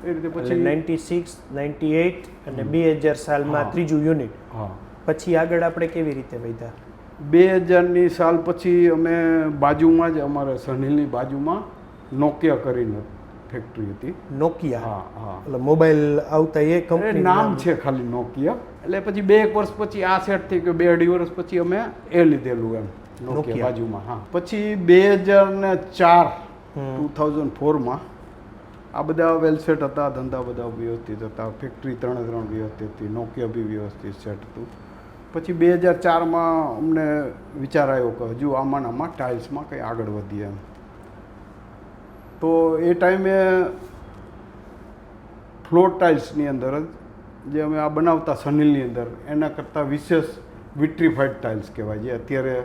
એ રીતે પછી પછી 96, 98 અને 2000 સાલમાં ત્રીજું યુનિટ. હા, પછી આગળ આપણે કેવી રીતે વધ્યા? 2000ની સાલ પછી અમે બાજુમાં જ અમારે સનહિલની બાજુમાં નોકિયા કરીને ફેક્ટરી હતી. નોકિયા? હા હા, એટલે મોબાઈલ આવતા એ એ કંપની નામ છે ખાલી નોકિયા. એટલે પછી 2 વર્ષ પછી આ સેટ થઈ ગયો, 2-2.5 વર્ષ પછી અમે એ લીધેલું એમ નોકિયા નોકિયા. બાજુમાં. હા, પછી 2004 2004માં આ બધા વેલસેટ હતા, ધંધા બધા વ્યવસ્થિત હતા, ફેક્ટરી 3 વ્યવસ્થિત હતી, નોકિયા બી વ્યવસ્થિત સેટ હતું. પછી 2004માં અમને વિચાર આવ્યો કે હજુ આમાં ટાઇલ્સમાં કંઈ આગળ વધીએ એમ. તો એ ટાઈમે ફ્લોર ટાઇલ્સની અંદર જ જે અમે આ બનાવતા સનહિલની અંદર એના કરતાં વિશેષ વિટ્રીફાઈડ ટાઇલ્સ કહેવાય, જે અત્યારે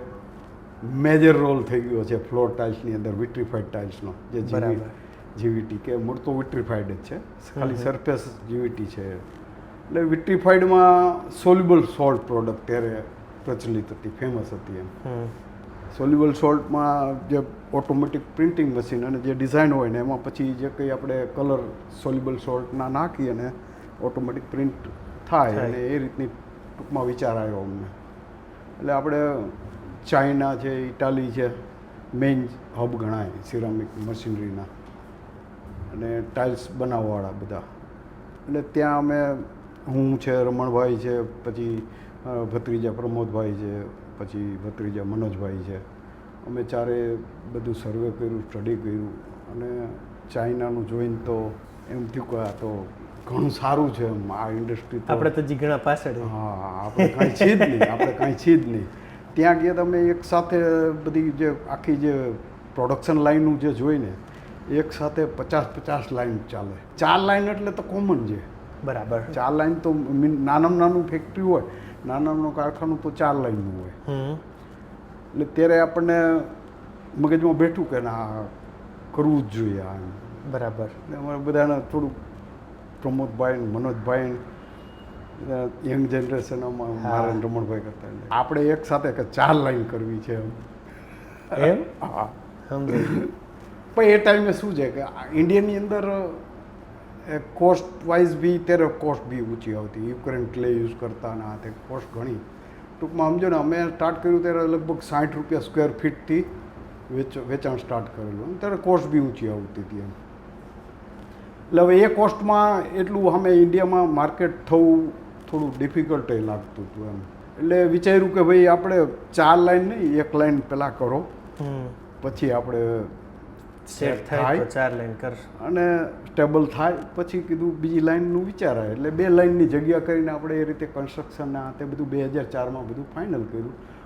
મેજર રોલ થઈ ગયો છે ફ્લોર ટાઇલ્સની અંદર વિટ્રીફાઈડ ટાઇલ્સનો, જે જીવીટી કે મૂળ તો વિટ્રીફાઈડ જ છે, ખાલી સરફેસ જીવીટી છે. એટલે વિટ્રીફાઈડમાં સોલ્યુબલ સોલ્ટ પ્રોડક્ટ ત્યારે પ્રચલિત હતી, ફેમસ હતી એમ. સોલ્યુબલ સોલ્ટમાં જે ઓટોમેટિક પ્રિન્ટિંગ મશીન અને જે ડિઝાઇન હોય ને એમાં પછી જે કંઈ આપણે કલર સોલ્યુબલ સોલ્ટના નાખી અને ઓટોમેટિક પ્રિન્ટ થાય, અને એ રીતની ટૂંકમાં વિચાર આવ્યો અમને. એટલે આપણે ચાઇના છે, ઇટાલી છે, મેઇન હબ ગણાય સિરામિક મશીનરીના અને ટાઇલ્સ બનાવવાવાળા બધા. એટલે ત્યાં અમે, હું છે, રમણભાઈ છે, પછી ભત્રીજા પ્રમોદભાઈ છે, પછી ભત્રીજા મનોજભાઈ છે, અમે ચારે બધું સર્વે કર્યું, સ્ટડી કર્યું, અને ચાઇનાનું જોઈને તો એમ થયું કે આ તો ઘણું સારું છે એમ, આ ઇન્ડસ્ટ્રી તો આપણે તો હજી ઘણા પાછળ. હા, આપણે કાંઈ છે જ નહીં, આપણે કાંઈ છે જ નહીં. ત્યાં ગયા તમે એક સાથે બધી જે આખી જે પ્રોડક્શન લાઈનનું જે જોઈને એક સાથે 50 લાઈન ચાલે. 4 લાઈન એટલે તો કોમન છે. બરાબર. 4 લાઈન તો નાનામાં નાનું ફેક્ટરી હોય, નાનાનું કારખાનું તો 4 લાઈનનું હોય. એટલે ત્યારે આપણને મગજમાં બેઠું કે ના કરવું જ જોઈએ આ. બરાબર. એટલે અમારે બધાને થોડુંક પ્રમોદભાઈ, મનોજભાઈ, યંગ જનરેશનમાં મારા રમણભાઈ કરતા આપણે એક સાથે કે 4 લાઈન કરવી છે એમ. હા, સમજાય. પણ એ ટાઈમે શું છે કે ઇન્ડિયાની અંદર કોસ્ટ વાઇઝ બી ત્યારે કોસ્ટ બી ઊંચી આવતી, યુક્રેન ક્લે યુઝ કરતા ના તે કોસ્ટ ઘણી. ટૂંકમાં સમજો ને, અમે સ્ટાર્ટ કર્યું ત્યારે લગભગ 60 રૂપિયા સ્ક્વેર ફીટથી વેચાણ સ્ટાર્ટ કરેલું, ત્યારે કોસ્ટ બી ઊંચી આવતી હતી એમ. એટલે હવે એ કોસ્ટમાં એટલું અમે ઇન્ડિયામાં માર્કેટ થવું થોડું ડિફિકલ્ટ લાગતું હતું એમ. એટલે વિચાર્યું કે ભાઈ આપણે 4 લાઈન નહીં, 1 લાઈન પહેલાં કરો, પછી આપણે સેટ થાય તો 4 લાઈન કરશું, અને સ્ટેબલ થાય પછી કીધું બીજી લાઈનનું વિચાર આવે. એટલે 2 લાઈનની જગ્યા કરીને આપણે એ રીતે કન્સ્ટ્રક્શનના તે બધું 2004માં બધું ફાઇનલ કર્યું.